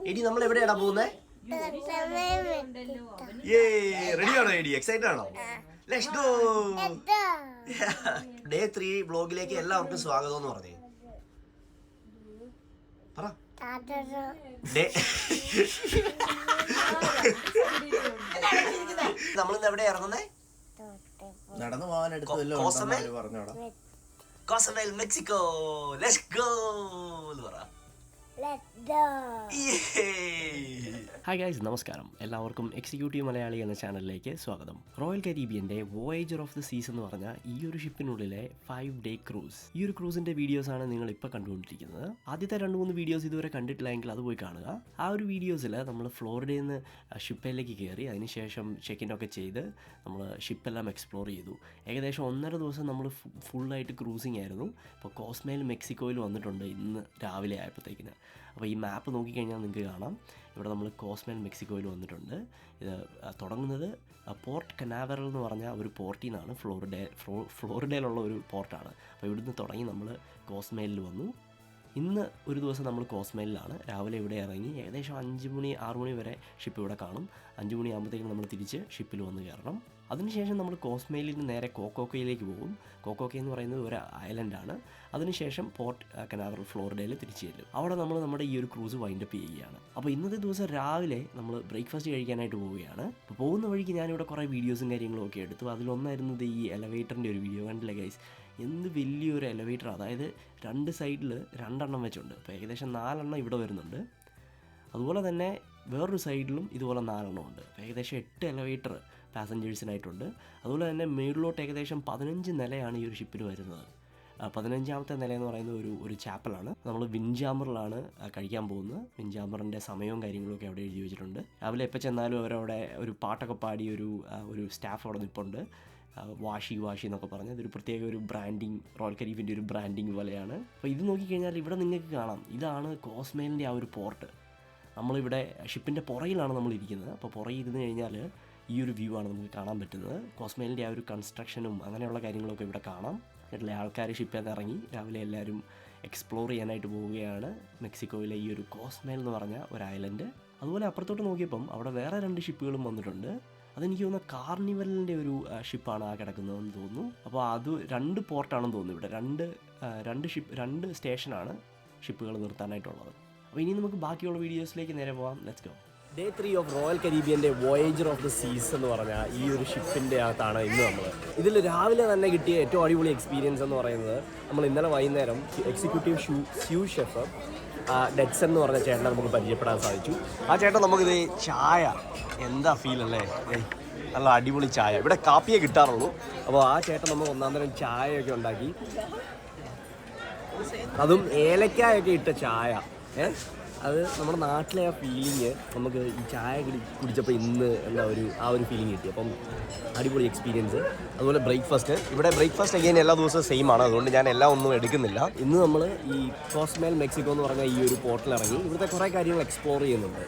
എടി നമ്മൾ എവിടെയാടാ പോകുന്നത്? റെഡിയാണോ എടി? എക്സൈറ്റഡ് ആണോ? Let's go. ഡേ 3 വ്ലോഗിലേക്ക് എല്ലാവർക്കും സ്വാഗതം എന്ന് പറഞ്ഞേ. പറ. നമ്മളിന്ന് എവിടെ ഇറങ്ങുന്നേ? നടന്നു പോകാൻ കോസമേൽ മെക്സിക്കോ. ലെറ്റ്സ് ഗോ എന്ന് പറ. ഹായ് ഗൈസ്, നമസ്കാരം. എല്ലാവർക്കും എക്സിക്യൂട്ടീവ് മലയാളി എന്ന ചാനലിലേക്ക് സ്വാഗതം. റോയൽ കരീബിയൻ്റെ വോയേജർ ഓഫ് ദ സീസ് എന്ന് പറഞ്ഞ ഈ ഒരു ഷിപ്പിനുള്ളിലെ 5 ഡേ ക്രൂസ്. ഈ ഒരു ക്രൂസിൻ്റെ വീഡിയോസാണ് നിങ്ങൾ ഇപ്പോൾ കണ്ടുകൊണ്ടിരിക്കുന്നത്. ആദ്യത്തെ 2-3 വീഡിയോസ് ഇതുവരെ കണ്ടിട്ടില്ലെങ്കിൽ അത് പോയി കാണുക. ആ ഒരു വീഡിയോസിൽ നമ്മൾ ഫ്ലോറിഡയിൽ നിന്ന് ഷിപ്പിലേക്ക് കയറി അതിനുശേഷം ചെക്കിനൊക്കെ ചെയ്ത് നമ്മൾ ഷിപ്പെല്ലാം എക്സ്പ്ലോർ ചെയ്തു. ഏകദേശം 1.5 ദിവസം നമ്മൾ ഫുള്ളായിട്ട് ക്രൂസിങ് ആയിരുന്നു. ഇപ്പോൾ കോസ്മേൽ മെക്സിക്കോയിൽ വന്നിട്ടുണ്ട് ഇന്ന് രാവിലെ ആയപ്പോഴത്തേക്കിന്. അപ്പോൾ ഈ മാപ്പ് നോക്കിക്കഴിഞ്ഞാൽ നിങ്ങൾക്ക് കാണാം, ഇവിടെ നമ്മൾ കോസ്മേൽ മെക്സിക്കോയിൽ വന്നിട്ടുണ്ട്. ഇത് തുടങ്ങുന്നത് പോർട്ട് കനാവറൽ എന്ന് പറഞ്ഞ ഒരു പോർട്ടിൽ നിന്നാണ്. ഫ്ലോറിഡയിലുള്ള ഒരു പോർട്ടാണ്. അപ്പോൾ ഇവിടുന്ന് തുടങ്ങി നമ്മൾ കോസ്മേലിൽ വന്നു. ഇന്ന് ഒരു ദിവസം നമ്മൾ കോസ്മേലിലാണ്. രാവിലെ ഇവിടെ ഇറങ്ങി ഏകദേശം 5-6 മണി വരെ ഷിപ്പ് ഇവിടെ കാണും. 5 മണിയാകുമ്പോഴത്തേക്കും നമ്മൾ തിരിച്ച് ഷിപ്പിൽ വന്ന് കയറണം. അതിനുശേഷം നമ്മൾ കോസ്മേലിൽ നിന്ന് നേരെ കോക്കോക്കയിലേക്ക് പോകും. കോക്കോക്ക എന്ന് പറയുന്നത് ഒരു ഐലൻഡാണ്. അതിനുശേഷം പോർട്ട് കനാവറൽ ഫ്ലോറിഡയിൽ തിരിച്ചു ചെല്ലും. അവിടെ നമ്മൾ നമ്മുടെ ഈ ഒരു ക്രൂസ് വൈൻഡപ്പ് ചെയ്യുകയാണ്. അപ്പോൾ ഇന്നത്തെ ദിവസം രാവിലെ നമ്മൾ ബ്രേക്ക്ഫാസ്റ്റ് കഴിക്കാനായിട്ട് പോവുകയാണ്. അപ്പോൾ പോകുന്ന വഴിക്ക് ഞാനിവിടെ കുറേ വീഡിയോസും കാര്യങ്ങളും ഒക്കെ എടുത്തു. അതിലൊന്നായിരുന്നത് ഈ എലവേറ്ററിൻ്റെ ഒരു വീഡിയോ. കണ്ടില്ലേ ഗൈസ്, എന്ത് വലിയൊരു എലവേറ്റർ. അതായത് 2 സൈഡിൽ 2 എണ്ണം വെച്ചുണ്ട്. അപ്പോൾ ഏകദേശം 4 എണ്ണം ഇവിടെ വരുന്നുണ്ട്. അതുപോലെ തന്നെ വേറൊരു സൈഡിലും ഇതുപോലെ 4 എണ്ണം ഉണ്ട്. ഏകദേശം 8 എലവേറ്റർ പാസഞ്ചേഴ്സിനായിട്ടുണ്ട്. അതുപോലെ തന്നെ മേളിലോട്ട് ഏകദേശം 15 നിലയാണ് ഈ ഒരു ഷിപ്പിന് വരുന്നത്. 15ാമത്തെ നിലയെന്ന് പറയുന്ന ഒരു ചാപ്പലാണ്. നമ്മൾ വിൻജാമറിലാണ് കഴിക്കാൻ പോകുന്നത്. വിൻജാമറിൻ്റെ സമയവും കാര്യങ്ങളൊക്കെ അവിടെ എഴുതി വെച്ചിട്ടുണ്ട്. രാവിലെ എപ്പോൾ ചെന്നാലും അവരവിടെ ഒരു പാട്ടൊക്കെ പാടി ഒരു സ്റ്റാഫ് അവിടെ നിൽപ്പുണ്ട്. വാഷി എന്നൊക്കെ പറഞ്ഞ് ഇതൊരു പ്രത്യേക ഒരു ബ്രാൻഡിങ്, റോയൽ കരീബിൻ്റെ ഒരു ബ്രാൻഡിങ് പോലെയാണ്. അപ്പോൾ ഇത് നോക്കിക്കഴിഞ്ഞാൽ ഇവിടെ നിങ്ങൾക്ക് കാണാം, ഇതാണ് കോസ്മേലിൻ്റെ ആ ഒരു പോർട്ട്. നമ്മളിവിടെ ഷിപ്പിൻ്റെ പുറയിലാണ് നമ്മൾ ഇരിക്കുന്നത്. അപ്പോൾ പുറകിൽ ഇരുന്ന് കഴിഞ്ഞാൽ ഈ ഒരു വ്യൂ ആണ് നമുക്ക് കാണാൻ പറ്റുന്നത്. കോസ്മേലിൻ്റെ ആ ഒരു കൺസ്ട്രക്ഷനും അങ്ങനെയുള്ള കാര്യങ്ങളൊക്കെ ഇവിടെ കാണാം. എല്ലാ ആൾക്കാർ ഷിപ്പിൽ നിന്ന് ഇറങ്ങി രാവിലെ എല്ലാവരും എക്സ്പ്ലോർ ചെയ്യാനായിട്ട് പോവുകയാണ് മെക്സിക്കോയിലെ ഈ ഒരു കോസ്മേൽ എന്ന് പറഞ്ഞ ഒരു ഐലൻഡ്. അതുപോലെ അപ്പുറത്തോട്ട് നോക്കിയപ്പം അവിടെ വേറെ 2 ഷിപ്പുകളും വന്നിട്ടുണ്ട്. അതെനിക്ക് തോന്നുന്ന കാർണിവലിൻ്റെ ഒരു ഷിപ്പാണ് ആ കിടക്കുന്നതെന്ന് തോന്നുന്നു. അപ്പോൾ അത് 2 പോർട്ടാണെന്ന് തോന്നുന്നു. ഇവിടെ 2 സ്റ്റേഷനാണ് ഷിപ്പുകൾ നിർത്താനായിട്ടുള്ളത്. അപ്പോൾ ഇനി നമുക്ക് ബാക്കിയുള്ള വീഡിയോസിലേക്ക് നേരെ പോകാം. Let's go. Day 3 of Royal കരീബിയൻ്റെ വോയേജർ ഓഫ് ദ സീസ് എന്ന് പറഞ്ഞ ഈ ഒരു ഷിപ്പിൻ്റെ അകത്താണ് ഇന്ന് നമ്മൾ. ഇതിൽ രാവിലെ തന്നെ കിട്ടിയ ഏറ്റവും അടിപൊളി എക്സ്പീരിയൻസ് എന്ന് പറയുന്നത്, നമ്മൾ ഇന്നലെ വൈകുന്നേരം എക്സിക്യൂട്ടീവ് സ്യൂ ഷെഫ് ഡെറ്റ്സൺ എന്ന് പറഞ്ഞ ചേട്ടനെ നമുക്ക് പരിചയപ്പെടാൻ സാധിച്ചു. ആ ചേട്ടൻ നമുക്കിത് ചായ എന്താ ഫീൽ അല്ലേ, നല്ല അടിപൊളി ചായ. ഇവിടെ കാപ്പിയെ കിട്ടാറുള്ളൂ. അപ്പോൾ ആ ചേട്ടൻ നമുക്ക് 1-ാം തരം ചായയൊക്കെ ഉണ്ടാക്കി, അതും ഏലക്കായൊക്കെ ഇട്ട ചായ. അത് നമ്മുടെ നാട്ടിലെ ആ ഫീലിങ് നമുക്ക് ഈ ചായ കുടിച്ചപ്പോൾ ഇന്ന് ആ ഒരു ഫീലിംഗ് കിട്ടി. അപ്പം അടിപൊളി എക്സ്പീരിയൻസ്. അതുപോലെ ഇവിടെ ബ്രേക്ക്ഫാസ്റ്റ് അഗൈൻ എല്ലാ ദിവസവും സെയിം ആണ്. അതുകൊണ്ട് ഞാൻ എല്ലാം ഒന്നും എടുക്കുന്നില്ല. ഇന്ന് നമ്മൾ ഈ കോസ്മേൽ മെക്സിക്കോ എന്ന് പറഞ്ഞ ഈ ഒരു പോർട്ടിൽ ഇറങ്ങി ഇവിടുത്തെ കുറേ കാര്യങ്ങൾ എക്സ്പ്ലോർ ചെയ്യുന്നുണ്ട്.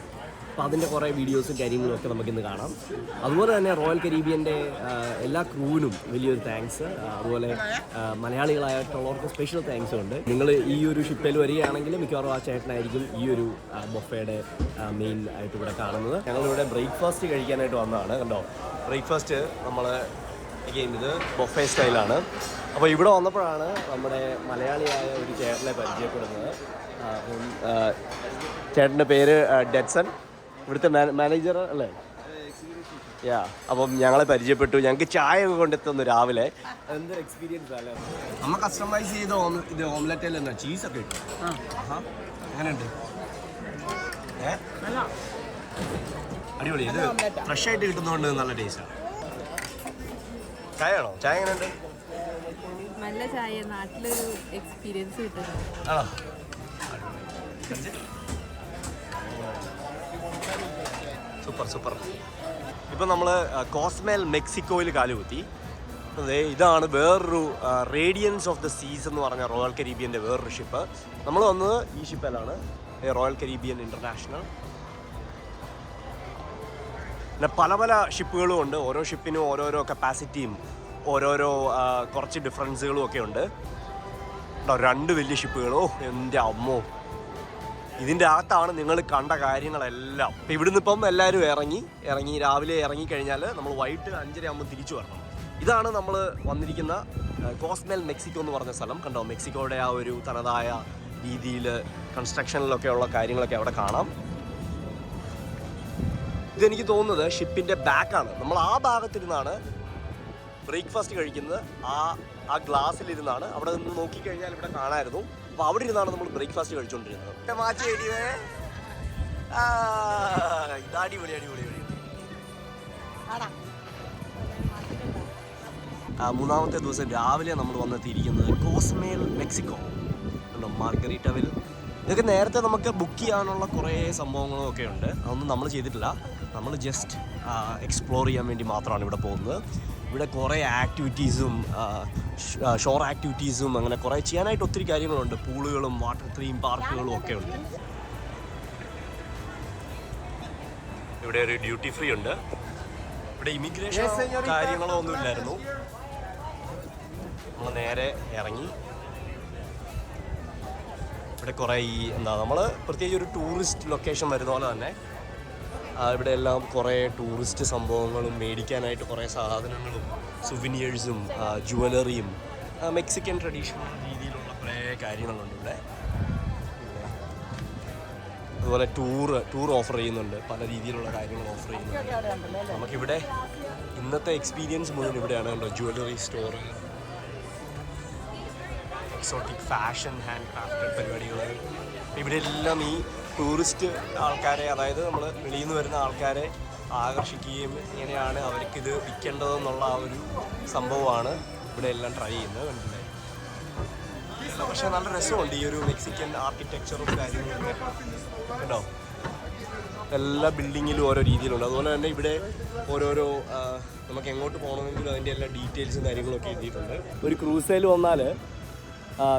അപ്പോൾ അതിൻ്റെ കുറേ വീഡിയോസും കാര്യങ്ങളും ഒക്കെ നമുക്കിന്ന് കാണാം. അതുപോലെ തന്നെ റോയൽ കരീബിയൻ്റെ എല്ലാ ക്രൂവിനും വലിയൊരു താങ്ക്സ്. അതുപോലെ മലയാളികളായിട്ടുള്ളവർക്ക് സ്പെഷ്യൽ താങ്ക്സും ഉണ്ട്. നിങ്ങൾ ഈ ഒരു ഷിപ്പിൽ വരികയാണെങ്കിൽ മിക്കവാറും ആ ചേട്ടനായിരിക്കും ഈ ഒരു ബൊഫയുടെ മെയിൻ ആയിട്ട് ഇവിടെ കാണുന്നത്. ഞങ്ങളിവിടെ ബ്രേക്ക്ഫാസ്റ്റ് കഴിക്കാനായിട്ട് വന്നതാണ്. കണ്ടോ, ബ്രേക്ക്ഫാസ്റ്റ് നമ്മൾ ഇത് ബൊഫെ സ്റ്റൈലാണ്. അപ്പോൾ ഇവിടെ വന്നപ്പോഴാണ് നമ്മുടെ മലയാളിയായ ഒരു ചേട്ടനെ പരിചയപ്പെടുന്നത്. ചേട്ടൻ്റെ പേര് ഡെറ്റ്സൺ, ഇവിടുത്തെ മാനേജർ അല്ലേ? യാ. അപ്പം ഞങ്ങളെ പരിചയപ്പെട്ടു. ഞങ്ങൾക്ക് ചായ ഒക്കെ കൊണ്ടെത്തുന്നു രാവിലെ. എന്തൊരു എക്സ്പീരിയൻസ് അല്ലേ. നമ്മൾ കസ്റ്റമൈസ് ചെയ്ത ഇത് ഓംലെറ്റിൽ തന്നെ ചീസൊക്കെ ഇട്ടു. അങ്ങനെയുണ്ട്, അടിപൊളി. ഇത് ഫ്രഷ് ആയിട്ട് കിട്ടുന്നതുകൊണ്ട് നല്ല ടേസ്റ്റാണ്. ചായ ആണോ? ചായ എങ്ങനെയുണ്ട്? നല്ല ചായ, നാട്ടിലൊരു എക്സ്പീരിയൻസ് കിട്ടുന്നത്. ആണോ? സൂപ്പർ. ഇപ്പം നമ്മൾ കോസ്മേൽ മെക്സിക്കോയിൽ കാലുകുത്തി. ഇതാണ് വേറൊരു റേഡിയൻസ് ഓഫ് ദ സീസ് എന്ന് പറഞ്ഞ റോയൽ കരീബിയൻ്റെ വേറൊരു ഷിപ്പ്. നമ്മൾ വന്നത് ഈ ഷിപ്പിലാണ്, റോയൽ കരീബിയൻ ഇൻ്റർനാഷണൽ. പിന്നെ പല ഷിപ്പുകളും ഉണ്ട്. ഓരോ ഷിപ്പിനും ഓരോരോ കപ്പാസിറ്റിയും ഓരോരോ കുറച്ച് ഡിഫറൻസുകളും ഒക്കെ ഉണ്ട്. 2 വലിയ ഷിപ്പുകളോ, എൻ്റെ അമ്മോ, ഇതിൻ്റെ അകത്താണ് നിങ്ങൾ കണ്ട കാര്യങ്ങളെല്ലാം. ഇപ്പം ഇവിടുന്ന് ഇപ്പം എല്ലാവരും ഇറങ്ങി രാവിലെ ഇറങ്ങിക്കഴിഞ്ഞാൽ നമ്മൾ വൈകിട്ട് 5:30 ആകുമ്പോൾ തിരിച്ചു വരണം. ഇതാണ് നമ്മൾ വന്നിരിക്കുന്ന കോസ്മെൽ മെക്സിക്കോ എന്ന് പറഞ്ഞ സ്ഥലം. കണ്ടോ, മെക്സിക്കോയുടെ ആ ഒരു തനതായ രീതിയിൽ കൺസ്ട്രക്ഷനിലൊക്കെ ഉള്ള കാര്യങ്ങളൊക്കെ അവിടെ കാണാം. ഇതെനിക്ക് തോന്നുന്നത് ഷിപ്പിൻ്റെ ബാക്കാണ്. നമ്മൾ ആ ഭാഗത്തിരുന്നാണ് ബ്രേക്ക്ഫാസ്റ്റ് കഴിക്കുന്നത്. ആ ഗ്ലാസ്സിലിരുന്നാണ്. അവിടെ നിന്ന് നോക്കിക്കഴിഞ്ഞാൽ ഇവിടെ കാണാമായിരുന്നു. അപ്പോൾ അവിടെ ഇരുന്നാണ് നമ്മൾ ബ്രേക്ക്ഫാസ്റ്റ് കഴിച്ചുകൊണ്ടിരുന്നത്. മൂന്നാമത്തെ ദിവസം രാവിലെ നമ്മൾ വന്നെത്തിയിരിക്കുന്നത് കോസ്മേൽ മെക്സിക്കോ ഉണ്ടോ, മാർഗരീറ്റവിൽ. ഇതൊക്കെ നേരത്തെ നമുക്ക് ബുക്ക് ചെയ്യാനുള്ള കുറേ സംഭവങ്ങളും ഒക്കെ ഉണ്ട്. അതൊന്നും നമ്മൾ ചെയ്തിട്ടില്ല. നമ്മൾ ജസ്റ്റ് എക്സ്പ്ലോർ ചെയ്യാൻ വേണ്ടി മാത്രമാണ് ഇവിടെ പോകുന്നത്. ഇവിടെ കുറേ ആക്ടിവിറ്റീസും ഷോർ ആക്ടിവിറ്റീസും അങ്ങനെ കുറേ ചെയ്യാനായിട്ട് ഒത്തിരി കാര്യങ്ങളുണ്ട്. പൂളുകളും വാട്ടർ തീം പാർക്കുകളും ഒക്കെ ഉണ്ട്. ഇവിടെ ഒരു ഡ്യൂട്ടി ഫ്രീ ഉണ്ട്. ഇവിടെ ഇമിഗ്രേഷൻ കാര്യങ്ങളോ ഒന്നും ഇല്ലായിരുന്നു. നമ്മൾ നേരെ ഇറങ്ങി. ഇവിടെ കുറേ നമ്മൾ പ്രത്യേകിച്ച് ഒരു ടൂറിസ്റ്റ് ലൊക്കേഷൻ വരുന്ന പോലെ തന്നെ ഇവിടെ എല്ലാം കുറേ ടൂറിസ്റ്റ് സംഭവങ്ങളും മേടിക്കാനായിട്ട് കുറേ സാധനങ്ങളും സുവനിയേഴ്സും ജുവലറിയും മെക്സിക്കൻ ട്രഡീഷണൽ രീതിയിലുള്ള കുറേ കാര്യങ്ങളുണ്ട് ഇവിടെ. അതുപോലെ ടൂർ ഓഫർ ചെയ്യുന്നുണ്ട്. പല രീതിയിലുള്ള കാര്യങ്ങൾ ഓഫർ ചെയ്യുന്നുണ്ട്. നമുക്കിവിടെ ഇന്നത്തെ എക്സ്പീരിയൻസ് മുഴുവൻ ഇവിടെയാണ്. കണ്ടോ, jewellery store, exotic fashion, hand crafted പരിപാടികൾ. ഇവിടെ എല്ലാം ഈ ടൂറിസ്റ്റ് ആൾക്കാരെ, അതായത് നമ്മൾ വെളിയിൽ നിന്ന് വരുന്ന ആൾക്കാരെ ആകർഷിക്കുകയും എങ്ങനെയാണ് അവർക്കിത് വിൽക്കേണ്ടതെന്നുള്ള ആ ഒരു സംഭവമാണ് ഇവിടെ എല്ലാം ട്രൈ ചെയ്യുന്നത്. കണ്ടില്ലേ? പക്ഷേ നല്ല രസമുണ്ട് ഈ ഒരു മെക്സിക്കൻ ആർക്കിടെക്ചറും കാര്യങ്ങളൊക്കെ. കേട്ടോ, എല്ലാ ബിൽഡിങ്ങിലും ഓരോ രീതിയിലുണ്ട്. അതുപോലെ തന്നെ ഇവിടെ ഓരോരോ നമുക്ക് എങ്ങോട്ട് പോകണമെങ്കിലും അതിൻ്റെ എല്ലാ ഡീറ്റെയിൽസും കാര്യങ്ങളൊക്കെ എഴുതിയിട്ടുണ്ട്. ഒരു ക്രൂസേൽ വന്നാൽ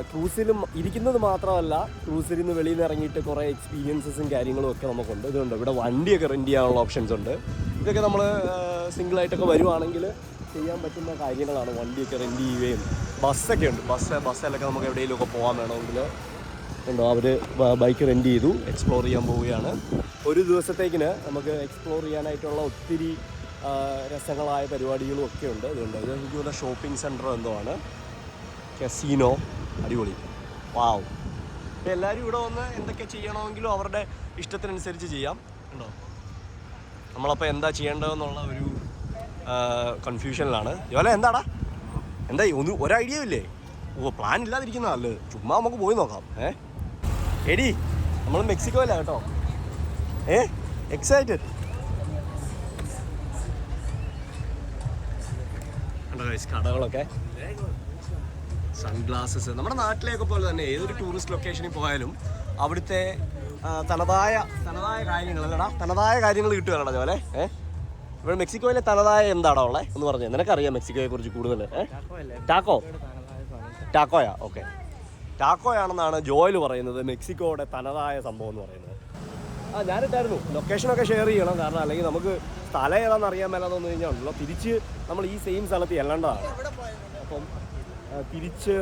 ക്രൂസിലും ഇരിക്കുന്നത് മാത്രമല്ല, ക്രൂസിൽ നിന്ന് വെളിയിൽ നിന്ന് ഇറങ്ങിയിട്ട് കുറേ എക്സ്പീരിയൻസസും കാര്യങ്ങളും ഒക്കെ നമുക്കുണ്ട്. ഇതുണ്ട്, ഇവിടെ വണ്ടിയൊക്കെ റെൻറ്റ് ചെയ്യാനുള്ള ഓപ്ഷൻസ് ഉണ്ട്. ഇതൊക്കെ നമ്മൾ സിംഗിളായിട്ടൊക്കെ വരുവാണെങ്കിൽ ചെയ്യാൻ പറ്റുന്ന കാര്യങ്ങളാണ്. വണ്ടിയൊക്കെ റെൻറ്റ് ചെയ്യുകയും ബസ്സൊക്കെ ഉണ്ട്. ബസ്സിലൊക്കെ നമുക്ക് എവിടെയെങ്കിലുമൊക്കെ പോകാൻ വേണമെങ്കിൽ ഉണ്ടോ, അവർ ബൈക്ക് റെൻറ്റ് ചെയ്തു എക്സ്പ്ലോർ ചെയ്യാൻ പോവുകയാണ്. ഒരു ദിവസത്തേക്കിന് നമുക്ക് എക്സ്പ്ലോർ ചെയ്യാനായിട്ടുള്ള ഒത്തിരി രസങ്ങളായ പരിപാടികളും ഒക്കെ ഉണ്ട്. ഇതുണ്ട്, ഇത് എനിക്ക് ഷോപ്പിംഗ് സെൻറ്റർ എന്തോ ആണ്. കസീനോ, അടിപൊളി. വാവ്. അപ്പോൾ എല്ലാവരും ഇവിടെ വന്ന് എന്തൊക്കെ ചെയ്യണമെങ്കിലും അവരുടെ ഇഷ്ടത്തിനനുസരിച്ച് ചെയ്യാം. ഉണ്ടോ, നമ്മളപ്പോൾ എന്താ ചെയ്യേണ്ടതെന്നുള്ള ഒരു കൺഫ്യൂഷനിലാണ്. ഇതുപോലെ എന്താടാ ഒരു ഐഡിയ ഇല്ലേ? പ്ലാൻ ഇല്ലാതിരിക്കുന്ന നല്ലത്. ചുമ്മാ നമുക്ക് പോയി നോക്കാം. എടി, നമ്മൾ മെക്സിക്കോയില്ല കേട്ടോ. എക്സൈറ്റഡ്. കടകളൊക്കെ, സൺഗ്ലാസസ്. നമ്മുടെ നാട്ടിലേക്ക് പോലെ തന്നെ ഏതൊരു ടൂറിസ്റ്റ് ലൊക്കേഷനിൽ പോയാലും അവിടുത്തെ തനതായ കാര്യങ്ങൾ കിട്ടുകയാണോ അതുപോലെ. ഇവിടെ മെക്സിക്കോയിലെ തനതായ എന്താണോ ഉള്ളത് എന്ന് പറഞ്ഞത്? നിനക്കറിയാം മെക്സിക്കോയെ കുറിച്ച് കൂടുതൽ? ടാക്കോയാ? ഓക്കെ, ടാക്കോയാണെന്നാണ് ജോയൽ പറയുന്നത് മെക്സിക്കോയുടെ തനതായ സംഭവം എന്ന് പറയുന്നത്. ഞാനിട്ടായിരുന്നു. ലൊക്കേഷനൊക്കെ ഷെയർ ചെയ്യണം, കാരണം അല്ലെങ്കിൽ നമുക്ക് സ്ഥലം ഏതാണെന്ന് അറിയാൻ മേലാന്ന് തോന്നു കഴിഞ്ഞാൽ ഉണ്ടല്ലോ, തിരിച്ച് നമ്മൾ ഈ സെയിം സ്ഥലത്ത് ചെല്ലേണ്ടതാണ്. അപ്പം തിരിച്ച്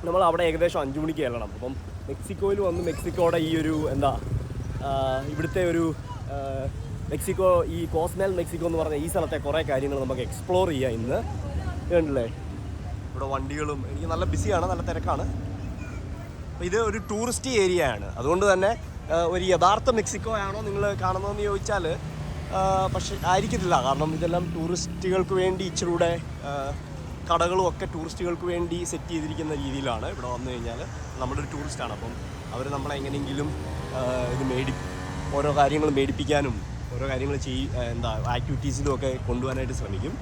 നമ്മൾ അവിടെ ഏകദേശം 5 മണിക്ക് ചെല്ലണം. അപ്പം മെക്സിക്കോയിൽ വന്ന് മെക്സിക്കോയുടെ ഈ ഒരു ഇവിടുത്തെ ഒരു മെക്സിക്കോ, ഈ കോസ്മെൽ മെക്സിക്കോ എന്ന് പറഞ്ഞ ഈ സ്ഥലത്തെ കുറേ കാര്യങ്ങൾ നമുക്ക് എക്സ്പ്ലോർ ചെയ്യാം ഇന്ന്. കണ്ടില്ലേ, ഇവിടെ വണ്ടികളും. എനിക്ക് നല്ല ബിസിയാണ്, നല്ല തിരക്കാണ്. അപ്പോൾ ഇത് ഒരു ടൂറിസ്റ്റ് ഏരിയ ആണ്. അതുകൊണ്ട് തന്നെ ഒരു യഥാർത്ഥ മെക്സിക്കോ ആണോ നിങ്ങൾ കാണുന്നതെന്ന് ചോദിച്ചാൽ പക്ഷെ ആയിരിക്കത്തില്ല. കാരണം ഇതെല്ലാം ടൂറിസ്റ്റുകൾക്ക് വേണ്ടി ഇച്ചിരൂടെ കടകളും ഒക്കെ ടൂറിസ്റ്റുകൾക്ക് വേണ്ടി സെറ്റ് ചെയ്തിരിക്കുന്ന രീതിയിലാണ്. ഇവിടെ വന്നു കഴിഞ്ഞാൽ നമ്മളൊരു ടൂറിസ്റ്റാണ്, അപ്പം അവർ നമ്മളെങ്ങനെയെങ്കിലും ഇത് ഓരോ കാര്യങ്ങൾ മേടിപ്പിക്കാനും ഓരോ കാര്യങ്ങൾ ആക്ടിവിറ്റീസിലും ഒക്കെ കൊണ്ടുപോകാനായിട്ട് ശ്രമിക്കും.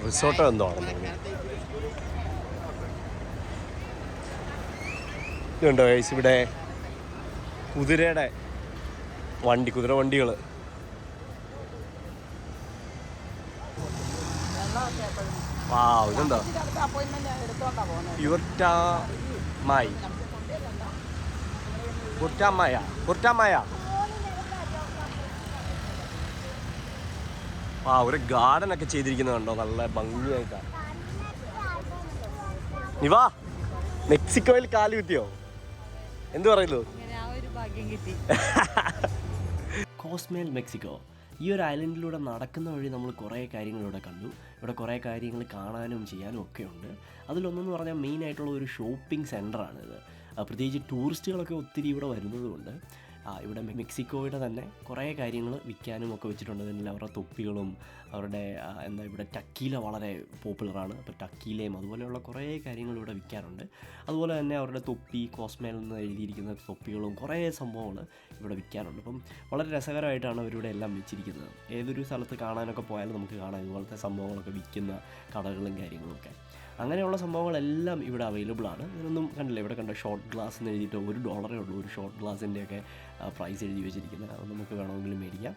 റിസോർട്ടോ എന്തോ ആണെന്ന്. ഇതുണ്ടോ ഗൈസ്, ഇവിടെ കുതിര വണ്ടികൾ. ഇതെന്താ പ്യുവർട്ടാമായി. കുർട്ടാമായ ആ ഒരു ഗാർഡൻ ഒക്കെ ചെയ്തിരിക്കുന്നത് കണ്ടോ, നല്ല ഭംഗിയായിട്ടാണ്. നീ വാ, മെക്സിക്കോയിൽ കാല് കിട്ടിയോ? എന്ത് പറയുന്നു? കോസ്മേൽ മെക്സിക്കോ. ഈ ഒരു ഐലൻഡിലൂടെ നടക്കുന്ന വഴി നമ്മൾ കുറേ കാര്യങ്ങൾ ഇവിടെ കണ്ടു. ഇവിടെ കുറേ കാര്യങ്ങൾ കാണാനും ചെയ്യാനും ഒക്കെ ഉണ്ട്. അതിലൊന്നെന്ന് പറഞ്ഞാൽ മെയിനായിട്ടുള്ള ഒരു ഷോപ്പിംഗ് സെൻ്ററാണിത്. പ്രത്യേകിച്ച് ടൂറിസ്റ്റുകളൊക്കെ ഒത്തിരി ഇവിടെ വരുന്നതുകൊണ്ട് ഇവിടെ മെക്സിക്കോയുടെ തന്നെ കുറേ കാര്യങ്ങൾ വിൽക്കാനും ഒക്കെ വെച്ചിട്ടുണ്ട്. അതിൽ അവരുടെ തൊപ്പികളും അവരുടെ ഇവിടെ ടക്കീല വളരെ പോപ്പുലറാണ്. അപ്പോൾ ടക്കീലയും അതുപോലെയുള്ള കുറേ കാര്യങ്ങൾ ഇവിടെ വിൽക്കാറുണ്ട്. അതുപോലെ തന്നെ അവരുടെ തൊപ്പി, കോസ്മേൽ എന്ന് എഴുതിയിരിക്കുന്ന തൊപ്പികളും കുറേ സംഭവങ്ങൾ ഇവിടെ വിൽക്കാറുണ്ട്. അപ്പം വളരെ രസകരമായിട്ടാണ് അവരിവിടെ എല്ലാം വെച്ചിരിക്കുന്നത്. ഏതൊരു സ്ഥലത്ത് കാണാനൊക്കെ പോയാലും നമുക്ക് കാണാം ഇതുപോലത്തെ സംഭവങ്ങളൊക്കെ വിൽക്കുന്ന കടകളും കാര്യങ്ങളൊക്കെ. അങ്ങനെയുള്ള സംഭവങ്ങളെല്ലാം ഇവിടെ അവൈലബിൾ ആണ്. ഇതിനൊന്നും കണ്ടില്ല, ഇവിടെ കണ്ട ഷോർട്ട് ഗ്ലാസ് എന്ന് എഴുതിയിട്ട് $1 ഉള്ളൂ ഒരു ഷോർട്ട് ഗ്ലാസിൻ്റെയൊക്കെ പ്രൈസ് എഴുതി വെച്ചിരിക്കുന്നത്. അത് നമുക്ക് വേണമെങ്കിലും മേടിക്കാം.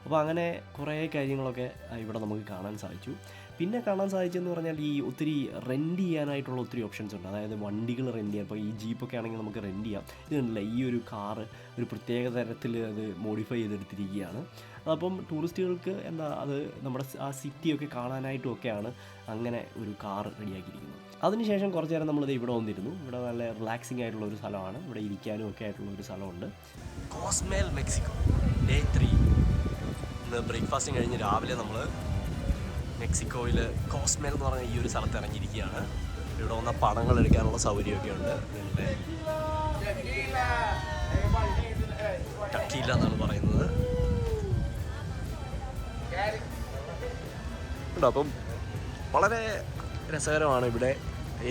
അപ്പോൾ അങ്ങനെ കുറേ കാര്യങ്ങളൊക്കെ ഇവിടെ നമുക്ക് കാണാൻ സാധിച്ചു. പിന്നെ കാണാൻ സാധിച്ചെന്ന് പറഞ്ഞാൽ ഈ ഒത്തിരി റെൻറ്റ് ചെയ്യാനായിട്ടുള്ള ഒത്തിരി ഓപ്ഷൻസ് ഉണ്ട്. അതായത് വണ്ടികൾ റെൻറ്റ് ചെയ്യാം. ഇപ്പോൾ ഈ ജീപ്പൊക്കെ ആണെങ്കിൽ നമുക്ക് റെൻറ്റ് ചെയ്യാം. ഇതുണ്ടല്ല, ഈ ഒരു കാറ് ഒരു പ്രത്യേക തരത്തിൽ അത് മോഡിഫൈ ചെയ്തെടുത്തിരിക്കുകയാണ്. അപ്പം ടൂറിസ്റ്റുകൾക്ക് അത് നമ്മുടെ ആ സിറ്റിയൊക്കെ കാണാനായിട്ടും ഒക്കെയാണ് അങ്ങനെ ഒരു കാർ റെഡിയാക്കിയിരിക്കുന്നത്. അതിനുശേഷം കുറച്ച് നേരം നമ്മളിത് ഇവിടെ വന്നിരുന്നു. ഇവിടെ നല്ല റിലാക്സിങ് ആയിട്ടുള്ള ഒരു സ്ഥലമാണ്. ഇവിടെ ഇരിക്കാനും ഒക്കെ ആയിട്ടുള്ള ഒരു സ്ഥലമുണ്ട്. കോസ്മേൽ മെക്സിക്കോ ഡേ 3. ഇന്ന് ബ്രേക്ക്ഫാസ്റ്റും കഴിഞ്ഞ് രാവിലെ നമ്മൾ മെക്സിക്കോയിൽ കോസ്മേൽ എന്ന് പറഞ്ഞ ഈ ഒരു സ്ഥലത്ത് ഇറങ്ങിയിരിക്കുകയാണ്. ഇവിടെ വന്ന പടങ്ങൾ എടുക്കാനുള്ള സൗകര്യമൊക്കെ ഉണ്ട്. ടക്കീല എന്നാണ് പറയുന്നത്. അപ്പം വളരെ രസകരമാണ്. ഇവിടെ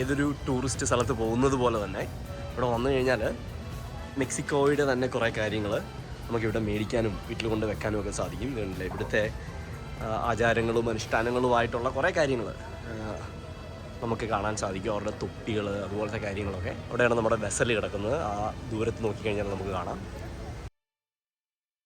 ഏതൊരു ടൂറിസ്റ്റ് സ്ഥലത്ത് പോകുന്നത് പോലെ തന്നെ ഇവിടെ വന്നു കഴിഞ്ഞാൽ മെക്സിക്കോയുടെ തന്നെ കുറേ കാര്യങ്ങൾ നമുക്കിവിടെ മേടിക്കാനും വീട്ടിൽ കൊണ്ട് വെക്കാനും ഒക്കെ സാധിക്കും. ഇവിടുത്തെ ആചാരങ്ങളും അനുഷ്ഠാനങ്ങളുമായിട്ടുള്ള കുറേ കാര്യങ്ങൾ നമുക്ക് കാണാൻ സാധിക്കും. അവരുടെ തൊപ്പികൾ അതുപോലത്തെ കാര്യങ്ങളൊക്കെ. അവിടെയാണ് നമ്മുടെ വെസൽ കിടക്കുന്നത്. ആ ദൂരത്ത് നോക്കിക്കഴിഞ്ഞാൽ നമുക്ക് കാണാം.